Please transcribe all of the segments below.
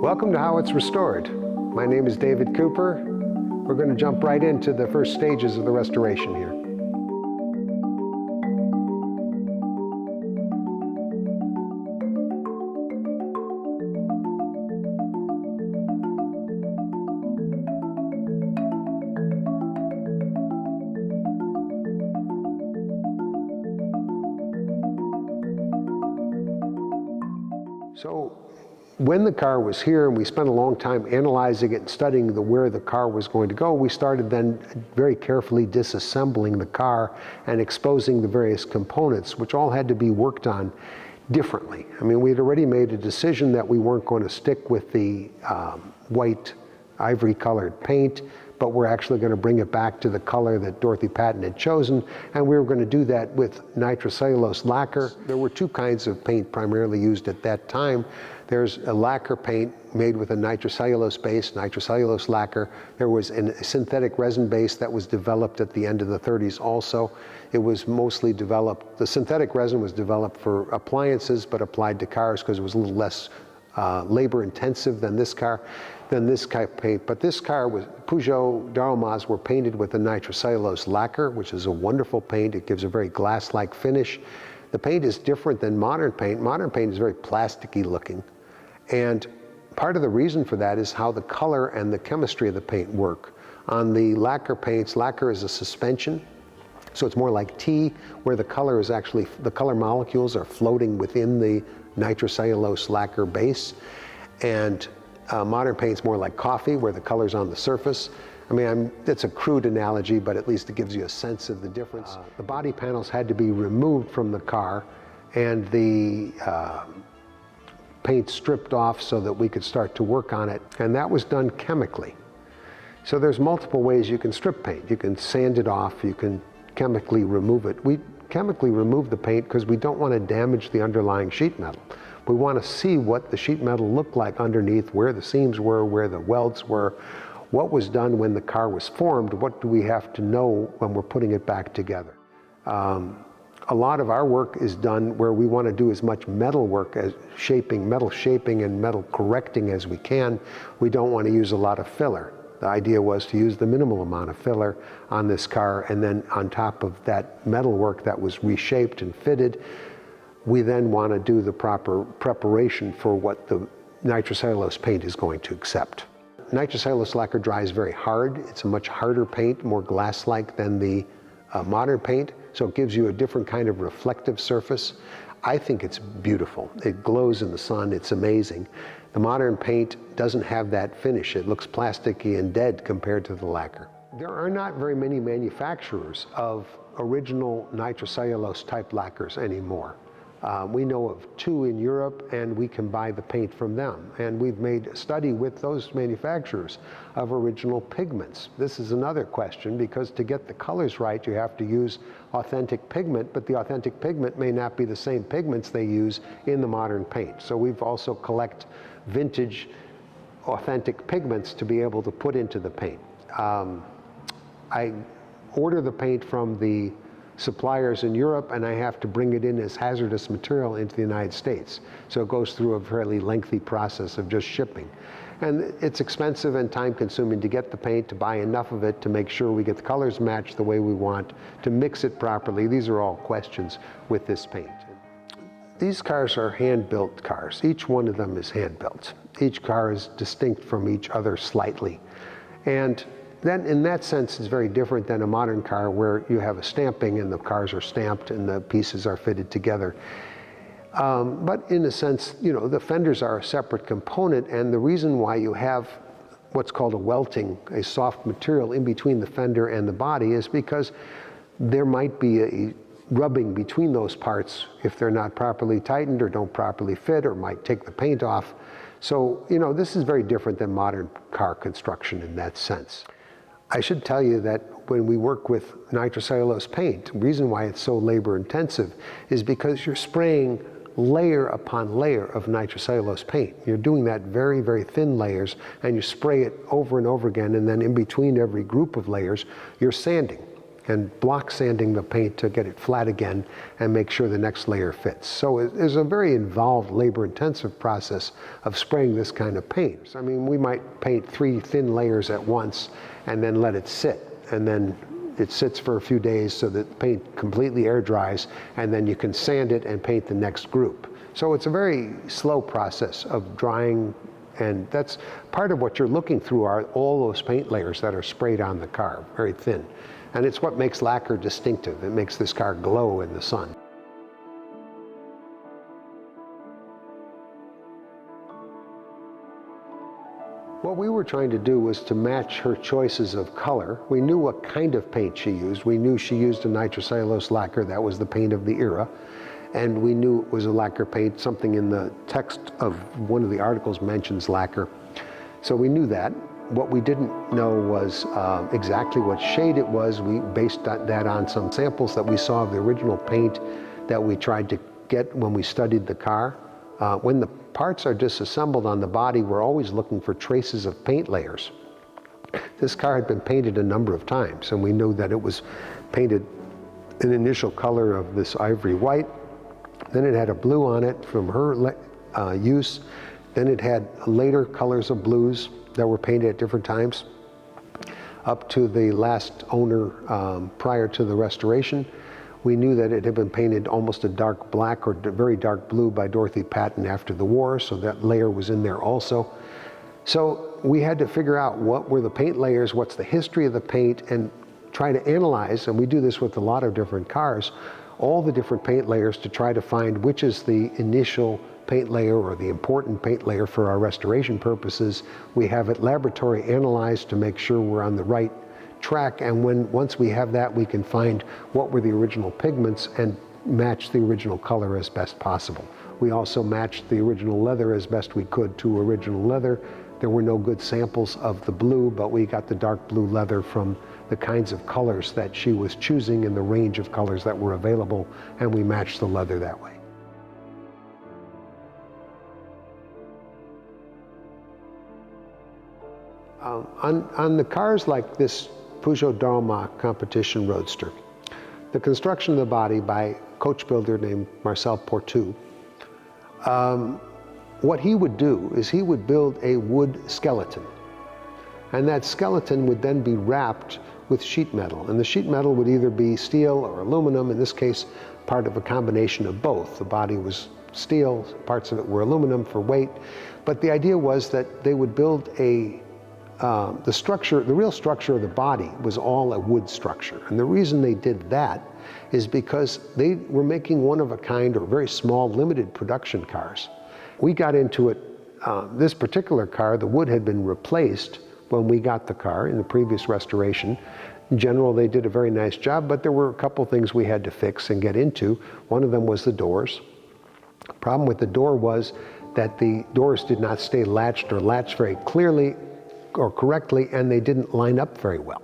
Welcome to How It's Restored. My name is David Cooper. We're going to jump right into the first stages of the restoration here. So when the car was here and we spent a long time analyzing it and studying where the car was going to go, we started then very carefully disassembling the car and exposing the various components, which all had to be worked on differently. I mean, we had already made a decision that we weren't going to stick with the white ivory colored paint, but we're actually going to bring it back to the color that Dorothy Patton had chosen, and we were going to do that with nitrocellulose lacquer. There were two kinds of paint primarily used at that time. There's a lacquer paint made with a nitrocellulose base, nitrocellulose lacquer. There was a synthetic resin base that was developed at the end of the 30s also. It was mostly developed, the synthetic resin was developed for appliances, but applied to cars because it was a little less labor intensive than this type of paint. But this car was, Peugeot Darl'mats were painted with a nitrocellulose lacquer, which is a wonderful paint. It gives a very glass-like finish. The paint is different than modern paint. Modern paint is very plasticky looking. And part of the reason for that is how the color and the chemistry of the paint work. On the lacquer paints, lacquer is a suspension, so it's more like tea, where the color is actually, the color molecules are floating within the nitrocellulose lacquer base. And modern paint's more like coffee, where the color's on the surface. I mean, it's a crude analogy, but at least it gives you a sense of the difference. The body panels had to be removed from the car and the paint stripped off so that we could start to work on it. And that was done chemically. So there's multiple ways you can strip paint. You can sand it off, you can chemically remove it. We chemically remove the paint because we don't want to damage the underlying sheet metal. We want to see what the sheet metal looked like underneath, where the seams were, where the welds were, what was done when the car was formed, what do we have to know when we're putting it back together. A lot of our work is done where we want to do as much metal work as metal shaping and metal correcting as we can. We don't want to use a lot of filler. The idea was to use the minimal amount of filler on this car, and then on top of that metal work that was reshaped and fitted, we then want to do the proper preparation for what the nitrocellulose paint is going to accept. Nitrocellulose lacquer dries very hard. It's a much harder paint, more glass-like than the modern paint, so it gives you a different kind of reflective surface. I think it's beautiful. It glows in the sun. It's amazing. The modern paint doesn't have that finish. It looks plasticky and dead compared to the lacquer. There are not very many manufacturers of original nitrocellulose type lacquers anymore. We know of two in Europe, and we can buy the paint from them. And we've made a study with those manufacturers of original pigments. This is another question, because to get the colors right, you have to use authentic pigment, but the authentic pigment may not be the same pigments they use in the modern paint. So we've also collect vintage authentic pigments to be able to put into the paint. I order the paint from the suppliers in Europe, and I have to bring it in as hazardous material into the United States. So it goes through a fairly lengthy process of just shipping. And it's expensive and time consuming to get the paint, to buy enough of it to make sure we get the colors matched the way we want, to mix it properly. These are all questions with this paint. These cars are hand-built cars. Each one of them is hand-built. Each car is distinct from each other slightly. And then in that sense, it's very different than a modern car where you have a stamping and the cars are stamped and the pieces are fitted together. But in a sense, you know, the fenders are a separate component, and the reason why you have what's called a welting, a soft material in between the fender and the body, is because there might be a rubbing between those parts if they're not properly tightened or don't properly fit or might take the paint off. So, you know, this is very different than modern car construction in that sense. I should tell you that when we work with nitrocellulose paint, the reason why it's so labor intensive is because you're spraying layer upon layer of nitrocellulose paint. You're doing that very, very thin layers, and you spray it over and over again, and then in between every group of layers, you're sanding. and block sanding the paint to get it flat again and make sure the next layer fits. So it's a very involved, labor-intensive process of spraying this kind of paint. I mean, we might paint 3 thin layers at once and then let it sit, and then it sits for a few days so that the paint completely air dries, and then you can sand it and paint the next group. So it's a very slow process of drying, and that's part of what you're looking through are all those paint layers that are sprayed on the car, very thin. And it's what makes lacquer distinctive. It makes this car glow in the sun. What we were trying to do was to match her choices of color. We knew what kind of paint she used. We knew she used a nitrocellulose lacquer. That was the paint of the era. And we knew it was a lacquer paint. Something in the text of one of the articles mentions lacquer. So we knew that. What we didn't know was exactly what shade it was. We based that on some samples that we saw of the original paint that we tried to get when we studied the car. When the parts are disassembled on the body, we're always looking for traces of paint layers. This car had been painted a number of times, and we knew that it was painted an initial color of this ivory white. Then it had a blue on it from her use. Then it had later colors of blues that were painted at different times, up to the last owner prior to the restoration. We knew that it had been painted almost a dark black or very dark blue by Dorothy Patton after the war, so that layer was in there also. So we had to figure out what were the paint layers, what's the history of the paint, and try to analyze, and we do this with a lot of different cars, all the different paint layers to try to find which is the initial paint layer or the important paint layer for our restoration purposes. We have it laboratory analyzed to make sure we're on the right track, and once we have that, we can find what were the original pigments and match the original color as best possible. We also matched the original leather as best we could to original leather. There were no good samples of the blue, but we got the dark blue leather from the kinds of colors that she was choosing in the range of colors that were available, and we matched the leather that way. On the cars like this Peugeot Darl'mat competition roadster, the construction of the body by a coach builder named Marcel Portu, what he would do is he would build a wood skeleton, and that skeleton would then be wrapped with sheet metal, and the sheet metal would either be steel or aluminum, in this case part of a combination of both. The body was steel, parts of it were aluminum for weight, but the idea was that they would build the real structure of the body was all a wood structure. And the reason they did that is because they were making one-of-a-kind or very small limited production cars. We got into it, this particular car, the wood had been replaced when we got the car in the previous restoration. In general, they did a very nice job, but there were a couple things we had to fix and get into. One of them was the doors. The problem with the door was that the doors did not stay latched or latched very clearly or correctly, and they didn't line up very well.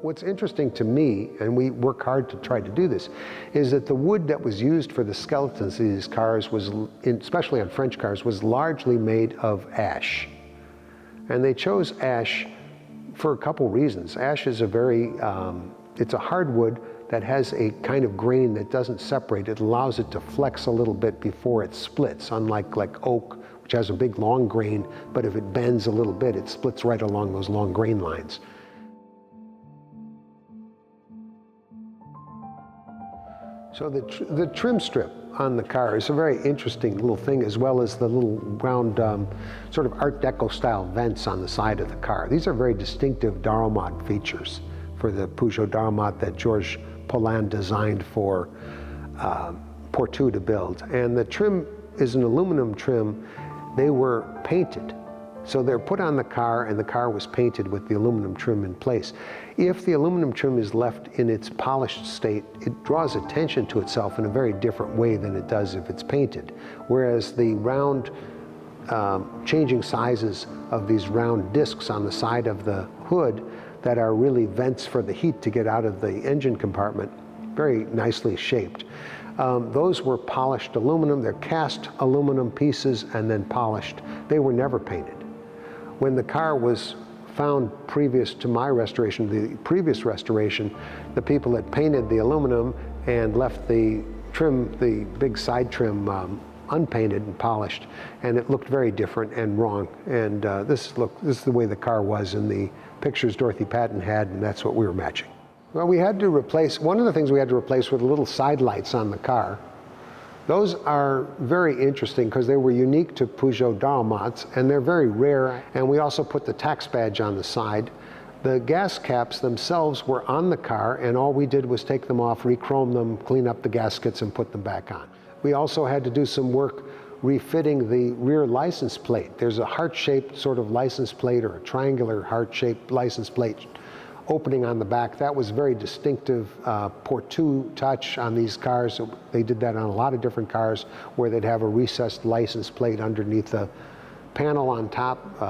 What's interesting to me, and we work hard to try to do this, is that the wood that was used for the skeletons of these cars was, especially on French cars, was largely made of ash. And they chose ash for a couple reasons. Ash is it's a hardwood that has a kind of grain that doesn't separate. It allows it to flex a little bit before it splits, unlike oak, which has a big long grain, but if it bends a little bit, it splits right along those long grain lines. So the trim strip on the car is a very interesting little thing, as well as the little round sort of Art Deco style vents on the side of the car. These are very distinctive Darl'mat features for the Peugeot Darl'mat that Georges Paulin designed for Portu to build. And the trim is an aluminum trim. They were painted. So they're put on the car, and the car was painted with the aluminum trim in place. If the aluminum trim is left in its polished state, it draws attention to itself in a very different way than it does if it's painted. Whereas the round, changing sizes of these round discs on the side of the hood that are really vents for the heat to get out of the engine compartment, very nicely shaped. Those were polished aluminum. They're cast aluminum pieces and then polished. They were never painted. When the car was found previous to my restoration, the previous restoration, the people had painted the aluminum and left the trim, the big side trim, unpainted and polished, and it looked very different and wrong. And this is the way the car was in the pictures Dorothy Patton had, and that's what we were matching. Well, we had to replace, one of the things we had to replace were the little side lights on the car. Those are very interesting because they were unique to Peugeot Darl'mats, and they're very rare. And we also put the tax badge on the side. The gas caps themselves were on the car, and all we did was take them off, re-chrome them, clean up the gaskets, and put them back on. We also had to do some work refitting the rear license plate. There's a heart-shaped sort of license plate, or a triangular heart-shaped license plate opening on the back. That was very distinctive Portu touch on these cars. They did that on a lot of different cars, where they'd have a recessed license plate underneath the panel on top.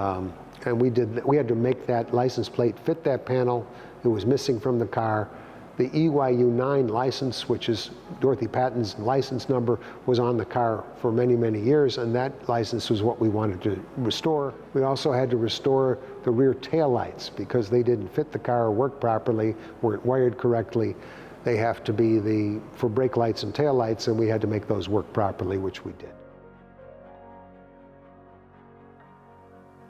And we had to make that license plate fit that panel. It was missing from the car. The EYU9 license, which is Dorothy Patton's license number, was on the car for many, many years, and that license was what we wanted to restore. We also had to restore the rear taillights because they didn't fit the car or work properly, weren't wired correctly. They have to be for brake lights and taillights, and we had to make those work properly, which we did.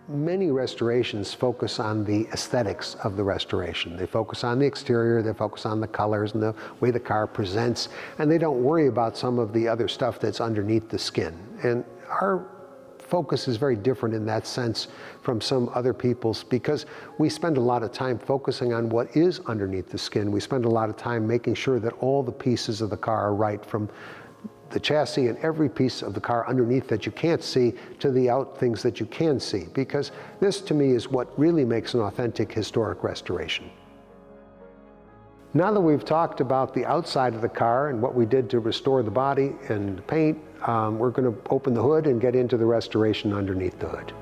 Many restorations focus on the aesthetics of the restoration. They focus on the exterior, they focus on the colors and the way the car presents, and they don't worry about some of the other stuff that's underneath the skin. And our focus is very different in that sense from some other people's, because we spend a lot of time focusing on what is underneath the skin. We spend a lot of time making sure that all the pieces of the car are right, from the chassis and every piece of the car underneath that you can't see to the things that you can see, because this to me is what really makes an authentic historic restoration. Now that we've talked about the outside of the car and what we did to restore the body and the paint, we're going to open the hood and get into the restoration underneath the hood.